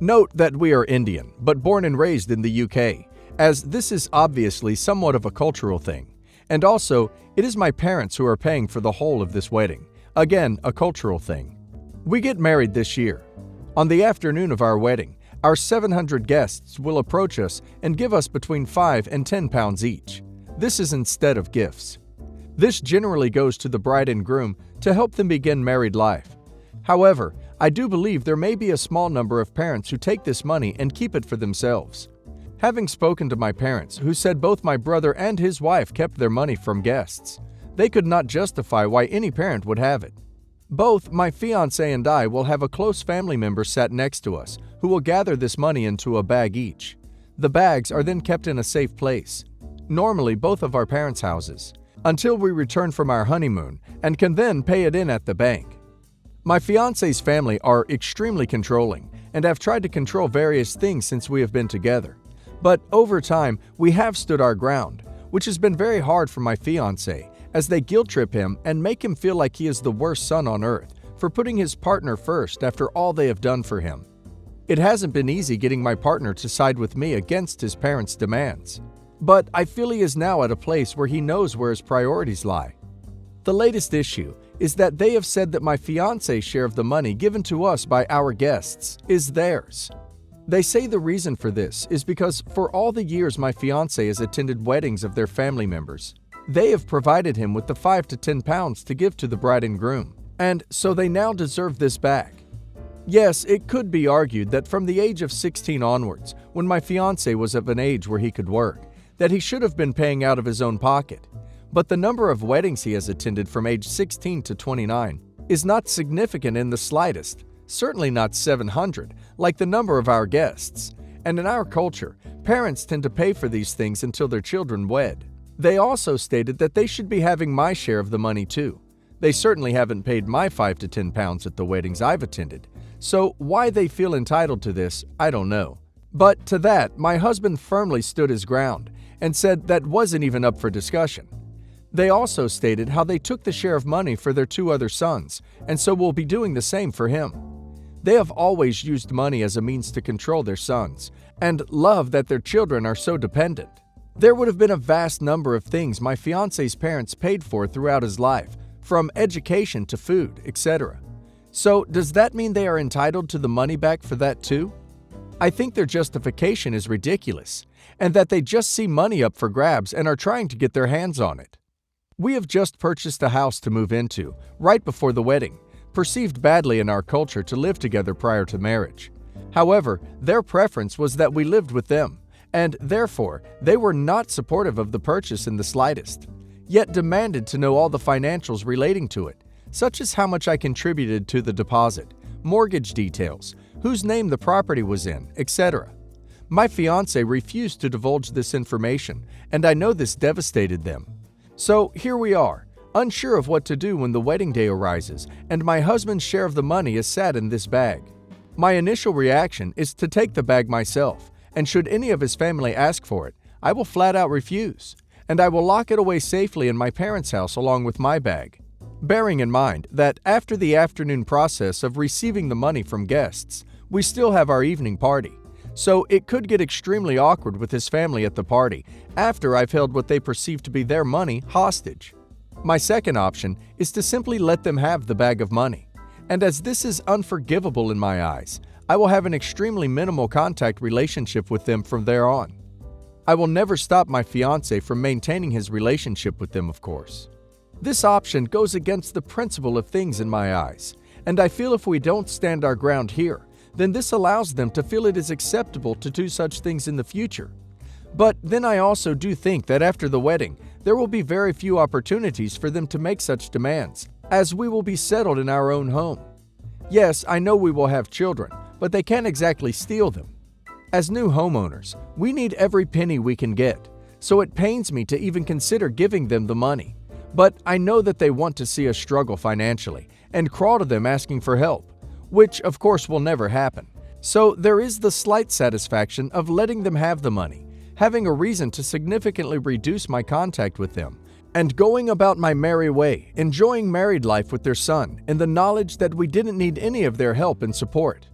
Note that we are Indian, but born and raised in the UK, as this is obviously somewhat of a cultural thing. And also, it is my parents who are paying for the whole of this wedding. Again, a cultural thing. We get married this year. On the afternoon of our wedding, our 700 guests will approach us and give us between £5 and £10 each. This is instead of gifts. This generally goes to the bride and groom to help them begin married life. However, I do believe there may be a small number of parents who take this money and keep it for themselves. Having spoken to my parents, who said both my brother and his wife kept their money from guests, they could not justify why any parent would have it. Both my fiancé and I will have a close family member sat next to us who will gather this money into a bag each. The bags are then kept in a safe place, normally both of our parents' houses, until we return from our honeymoon and can then pay it in at the bank. My fiancé's family are extremely controlling and have tried to control various things since we have been together. But over time, we have stood our ground, which has been very hard for my fiancé, as they guilt-trip him and make him feel like he is the worst son on earth for putting his partner first after all they have done for him. It hasn't been easy getting my partner to side with me against his parents' demands, but I feel he is now at a place where he knows where his priorities lie. The latest issue is that they have said that my fiancé's share of the money given to us by our guests is theirs. They say the reason for this is because for all the years my fiancé has attended weddings of their family members, they have provided him with the £5 to £10 to give to the bride and groom, and so they now deserve this back. Yes, it could be argued that from the age of 16 onwards, when my fiancé was of an age where he could work, that he should have been paying out of his own pocket. But the number of weddings he has attended from age 16 to 29 is not significant in the slightest, certainly not 700, like the number of our guests. And in our culture, parents tend to pay for these things until their children wed. They also stated that they should be having my share of the money too. They certainly haven't paid my £5 to £10 at the weddings I've attended, so why they feel entitled to this, I don't know. But to that, my husband firmly stood his ground and said that wasn't even up for discussion. They also stated how they took the share of money for their 2 other sons, and so will be doing the same for him. They have always used money as a means to control their sons, and love that their children are so dependent. There would have been a vast number of things my fiancé's parents paid for throughout his life, from education to food, etc. So does that mean they are entitled to the money back for that too? I think their justification is ridiculous, and that they just see money up for grabs and are trying to get their hands on it. We have just purchased a house to move into, right before the wedding, perceived badly in our culture to live together prior to marriage. However, their preference was that we lived with them, and therefore, they were not supportive of the purchase in the slightest, yet demanded to know all the financials relating to it, such as how much I contributed to the deposit, mortgage details, whose name the property was in, etc. My fiancé refused to divulge this information, and I know this devastated them. So here we are, unsure of what to do when the wedding day arises and my husband's share of the money is sat in this bag. My initial reaction is to take the bag myself, and should any of his family ask for it, I will flat out refuse, and I will lock it away safely in my parents' house along with my bag. Bearing in mind that after the afternoon process of receiving the money from guests, we still have our evening party, so it could get extremely awkward with his family at the party after I've held what they perceive to be their money hostage. My second option is to simply let them have the bag of money, and as this is unforgivable in my eyes, I will have an extremely minimal contact relationship with them from there on. I will never stop my fiancé from maintaining his relationship with them, of course. This option goes against the principle of things in my eyes, and I feel if we don't stand our ground here, then this allows them to feel it is acceptable to do such things in the future. But then I also do think that after the wedding, there will be very few opportunities for them to make such demands, as we will be settled in our own home. Yes, I know we will have children, but they can't exactly steal them. As new homeowners, we need every penny we can get, so it pains me to even consider giving them the money. But I know that they want to see us struggle financially and crawl to them asking for help, which of course will never happen. So there is the slight satisfaction of letting them have the money, having a reason to significantly reduce my contact with them, and going about my merry way, enjoying married life with their son in the knowledge that we didn't need any of their help and support.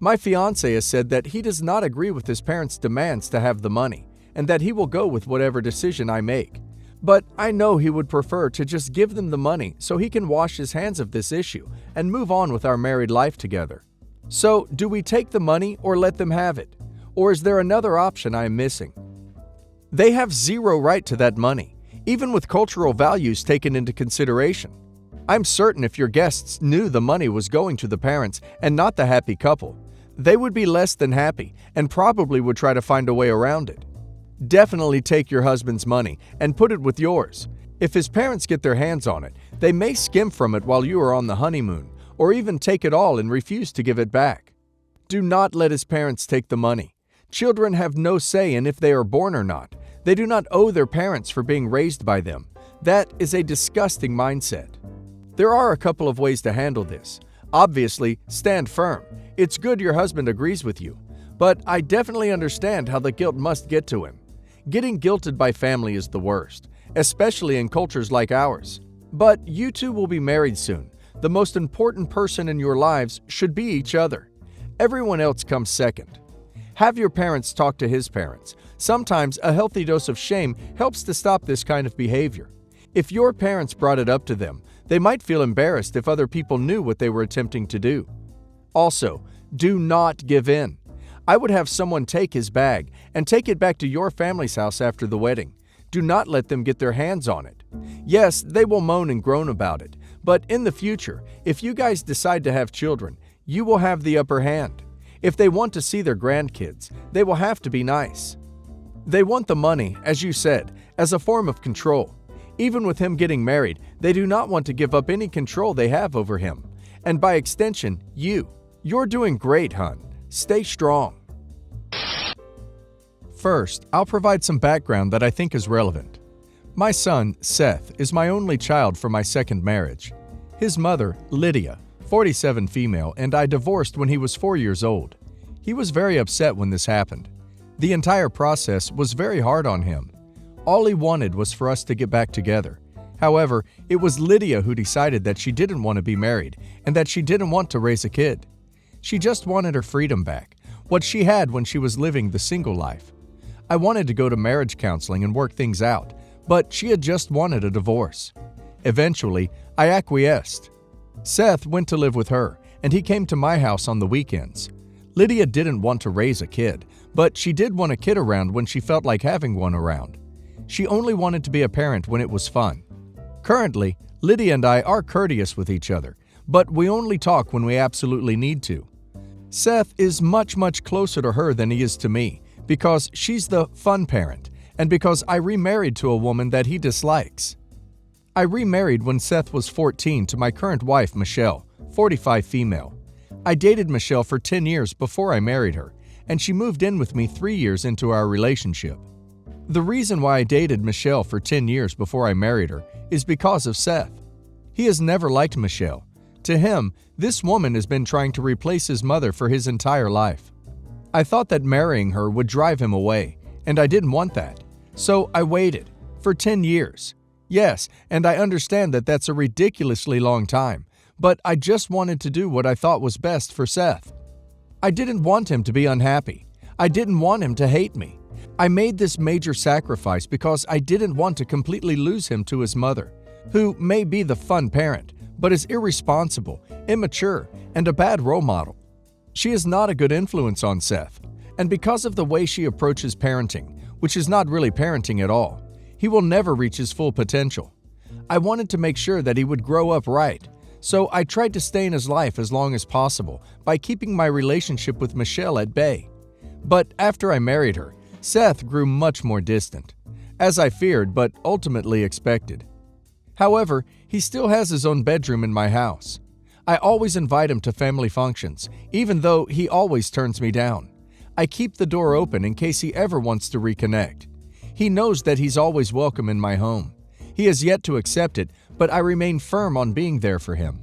My fiancé has said that he does not agree with his parents' demands to have the money, and that he will go with whatever decision I make. But I know he would prefer to just give them the money so he can wash his hands of this issue and move on with our married life together. So, do we take the money or let them have it? Or is there another option I am missing? They have zero right to that money, even with cultural values taken into consideration. I'm certain if your guests knew the money was going to the parents and not the happy couple, they would be less than happy and probably would try to find a way around it. Definitely take your husband's money and put it with yours. If his parents get their hands on it, they may skim from it while you are on the honeymoon, or even take it all and refuse to give it back. Do not let his parents take the money. Children have no say in if they are born or not. They do not owe their parents for being raised by them. That is a disgusting mindset. There are a couple of ways to handle this. Obviously, stand firm. It's good your husband agrees with you. But I definitely understand how the guilt must get to him. Getting guilted by family is the worst, especially in cultures like ours. But you two will be married soon. The most important person in your lives should be each other. Everyone else comes second. Have your parents talk to his parents. Sometimes a healthy dose of shame helps to stop this kind of behavior. If your parents brought it up to them, they might feel embarrassed if other people knew what they were attempting to do. Also, do not give in. I would have someone take his bag and take it back to your family's house after the wedding. Do not let them get their hands on it. Yes, they will moan and groan about it, but in the future, if you guys decide to have children, you will have the upper hand. If they want to see their grandkids, they will have to be nice. They want the money, as you said, as a form of control. Even with him getting married, they do not want to give up any control they have over him. And by extension, you. You're doing great, hon. Stay strong. First, I'll provide some background that I think is relevant. My son, Seth, is my only child from my second marriage. His mother, Lydia, 47 female, and I divorced when he was 4 years old. He was very upset when this happened. The entire process was very hard on him. All he wanted was for us to get back together. However, it was Lydia who decided that she didn't want to be married and that she didn't want to raise a kid. She just wanted her freedom back, what she had when she was living the single life. I wanted to go to marriage counseling and work things out, but she had just wanted a divorce. Eventually, I acquiesced. Seth went to live with her, and he came to my house on the weekends. Lydia didn't want to raise a kid, but she did want a kid around when she felt like having one around. She only wanted to be a parent when it was fun. Currently, Lydia and I are courteous with each other, but we only talk when we absolutely need to. Seth is much closer to her than he is to me, because she's the fun parent, and because I remarried to a woman that he dislikes. I remarried when Seth was 14 to my current wife, Michelle, 45 female. I dated Michelle for 10 years before I married her, and she moved in with me 3 years into our relationship. The reason why I dated Michelle for 10 years before I married her is because of Seth. He has never liked Michelle. To him, this woman has been trying to replace his mother for his entire life. I thought that marrying her would drive him away, and I didn't want that. So I waited for 10 years. Yes, and I understand that that's a ridiculously long time, but I just wanted to do what I thought was best for Seth. I didn't want him to be unhappy. I didn't want him to hate me. I made this major sacrifice because I didn't want to completely lose him to his mother, who may be the fun parent, but is irresponsible, immature, and a bad role model. She is not a good influence on Seth, and because of the way she approaches parenting, which is not really parenting at all, he will never reach his full potential. I wanted to make sure that he would grow up right, so I tried to stay in his life as long as possible by keeping my relationship with Michelle at bay. But after I married her, Seth grew much more distant, as I feared but ultimately expected. However, he still has his own bedroom in my house. I always invite him to family functions, even though he always turns me down. I keep the door open in case he ever wants to reconnect. He knows that he's always welcome in my home. He has yet to accept it, but I remain firm on being there for him.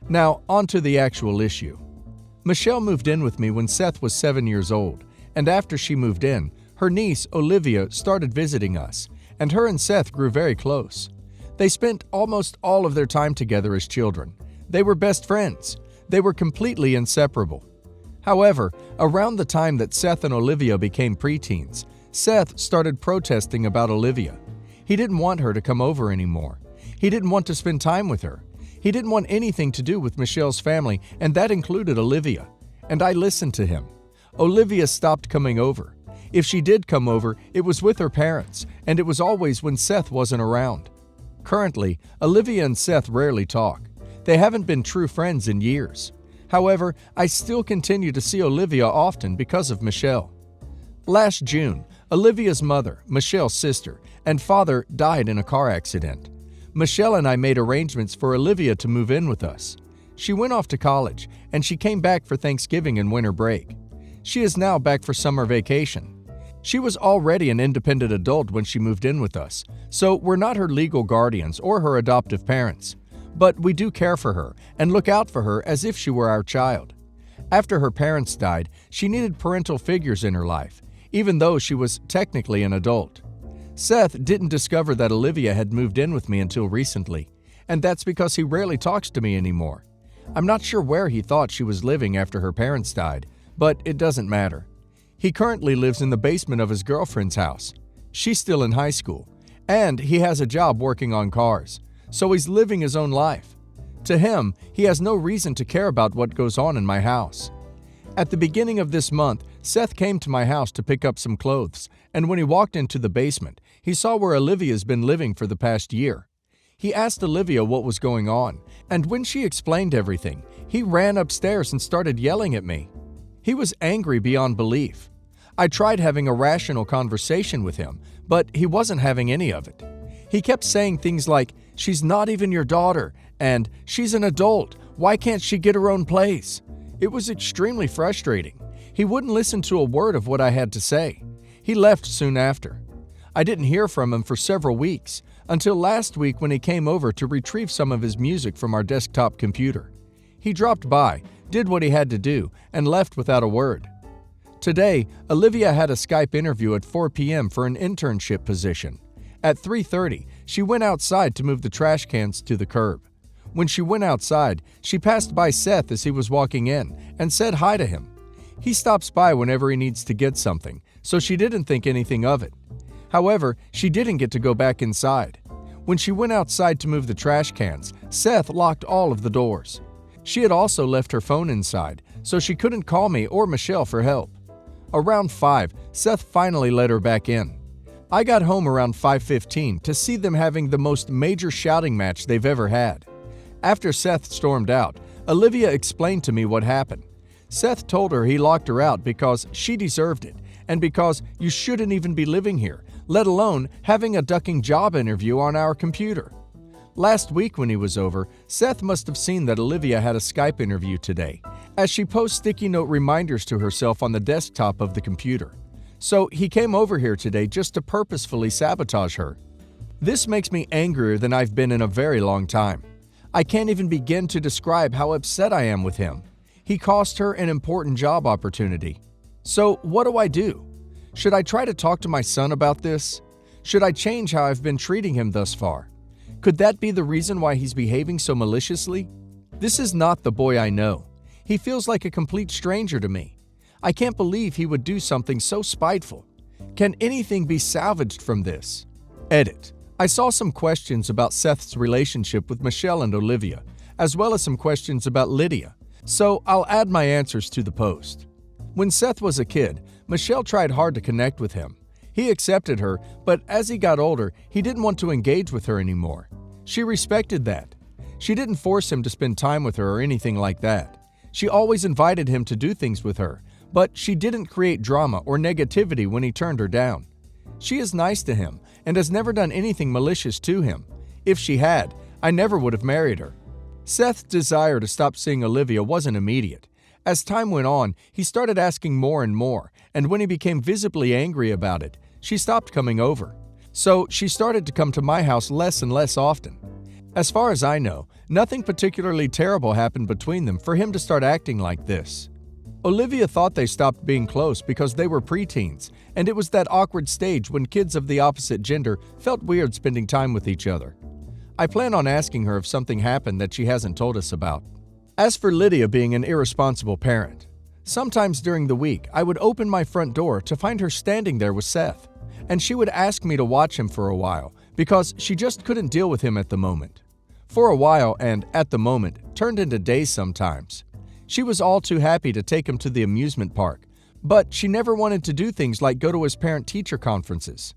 Now, on to the actual issue. Michelle moved in with me when Seth was 7 years old, and after she moved in, her niece, Olivia, started visiting us, and her and Seth grew very close. They spent almost all of their time together as children. They were best friends. They were completely inseparable. However, around the time that Seth and Olivia became preteens, Seth started protesting about Olivia. He didn't want her to come over anymore. He didn't want to spend time with her. He didn't want anything to do with Michelle's family, and that included Olivia. And I listened to him. Olivia stopped coming over. If she did come over, it was with her parents, and it was always when Seth wasn't around. Currently, Olivia and Seth rarely talk. They haven't been true friends in years. However, I still continue to see Olivia often because of Michelle. Last June, Olivia's mother, Michelle's sister, and father died in a car accident. Michelle and I made arrangements for Olivia to move in with us. She went off to college, and she came back for Thanksgiving and winter break. She is now back for summer vacation. She was already an independent adult when she moved in with us, so we're not her legal guardians or her adoptive parents. But we do care for her and look out for her as if she were our child. After her parents died, she needed parental figures in her life, even though she was technically an adult. Seth didn't discover that Olivia had moved in with me until recently, and that's because he rarely talks to me anymore. I'm not sure where he thought she was living after her parents died, but it doesn't matter. He currently lives in the basement of his girlfriend's house. She's still in high school, and he has a job working on cars, so he's living his own life. To him, he has no reason to care about what goes on in my house. At the beginning of this month, Seth came to my house to pick up some clothes, and when he walked into the basement, he saw where Olivia's been living for the past year. He asked Olivia what was going on, and when she explained everything, he ran upstairs and started yelling at me. He was angry beyond belief. I tried having a rational conversation with him, but he wasn't having any of it. He kept saying things like, "She's not even your daughter," and "She's an adult. Why can't she get her own place?" It was extremely frustrating. He wouldn't listen to a word of what I had to say. He left soon after. I didn't hear from him for several weeks, until last week when he came over to retrieve some of his music from our desktop computer. He dropped by, did what he had to do, and left without a word. Today, Olivia had a Skype interview at 4 p.m. for an internship position. At 3:30, she went outside to move the trash cans to the curb. When she went outside, she passed by Seth as he was walking in and said hi to him. He stops by whenever he needs to get something, so she didn't think anything of it. However, she didn't get to go back inside. When she went outside to move the trash cans, Seth locked all of the doors. She had also left her phone inside, so she couldn't call me or Michelle for help. Around 5, Seth finally let her back in. I got home around 5:15 to see them having the most major shouting match they've ever had. After Seth stormed out, Olivia explained to me what happened. Seth told her he locked her out because she deserved it and because you shouldn't even be living here, let alone having a ducking job interview on our computer. Last week when he was over, Seth must have seen that Olivia had a Skype interview today, as she posts sticky note reminders to herself on the desktop of the computer. So he came over here today just to purposefully sabotage her. This makes me angrier than I've been in a very long time. I can't even begin to describe how upset I am with him. He cost her an important job opportunity. So what do? Should I try to talk to my son about this? Should I change how I've been treating him thus far? Could that be the reason why he's behaving so maliciously? This is not the boy I know. He feels like a complete stranger to me. I can't believe he would do something so spiteful. Can anything be salvaged from this? Edit. I saw some questions about Seth's relationship with Michelle and Olivia, as well as some questions about Lydia, so I'll add my answers to the post. When Seth was a kid, Michelle tried hard to connect with him. He accepted her, but as he got older, he didn't want to engage with her anymore. She respected that. She didn't force him to spend time with her or anything like that. She always invited him to do things with her, but she didn't create drama or negativity when he turned her down. She is nice to him and has never done anything malicious to him. If she had, I never would have married her. Seth's desire to stop seeing Olivia wasn't immediate. As time went on, he started asking more and more, and when he became visibly angry about it, she stopped coming over. So she started to come to my house less and less often. As far as I know, nothing particularly terrible happened between them for him to start acting like this. Olivia thought they stopped being close because they were preteens, and it was that awkward stage when kids of the opposite gender felt weird spending time with each other. I plan on asking her if something happened that she hasn't told us about. As for Lydia being an irresponsible parent, Sometimes during the week, I would open my front door to find her standing there with Seth, and she would ask me to watch him for a while because she just couldn't deal with him at the moment. For a while and at the moment turned into days sometimes. She was all too happy to take him to the amusement park, but she never wanted to do things like go to his parent-teacher conferences.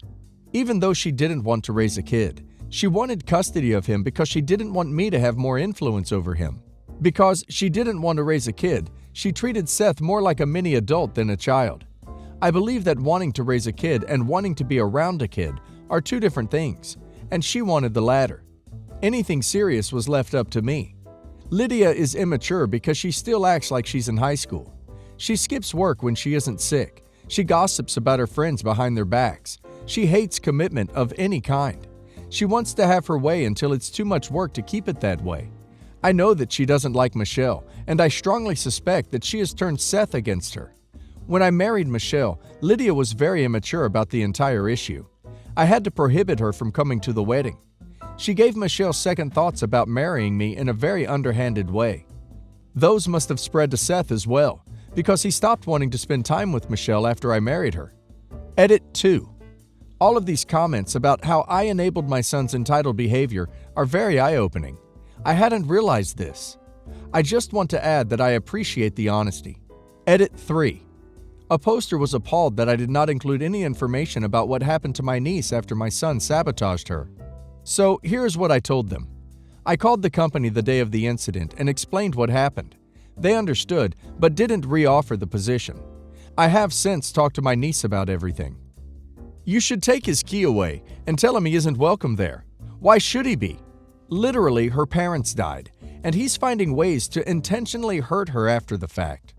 Even though she didn't want to raise a kid, she wanted custody of him because she didn't want me to have more influence over him. Because she didn't want to raise a kid, she treated Seth more like a mini adult than a child. I believe that wanting to raise a kid and wanting to be around a kid are two different things, and she wanted the latter. Anything serious was left up to me. Lydia is immature because she still acts like she's in high school. She skips work when she isn't sick. She gossips about her friends behind their backs. She hates commitment of any kind. She wants to have her way until it's too much work to keep it that way. I know that she doesn't like Michelle, and I strongly suspect that she has turned Seth against her. When I married Michelle, Lydia was very immature about the entire issue. I had to prohibit her from coming to the wedding. She gave Michelle second thoughts about marrying me in a very underhanded way. Those must have spread to Seth as well, because he stopped wanting to spend time with Michelle after I married her. Edit 2. All of these comments about how I enabled my son's entitled behavior are very eye-opening. I hadn't realized this. I just want to add that I appreciate the honesty. Edit 3. A poster was appalled that I did not include any information about what happened to my niece after my son sabotaged her. So here's what I told them. I called the company the day of the incident and explained what happened. They understood, but didn't re-offer the position. I have since talked to my niece about everything. You should take his key away and tell him he isn't welcome there. Why should he be? Literally, her parents died, and he's finding ways to intentionally hurt her after the fact.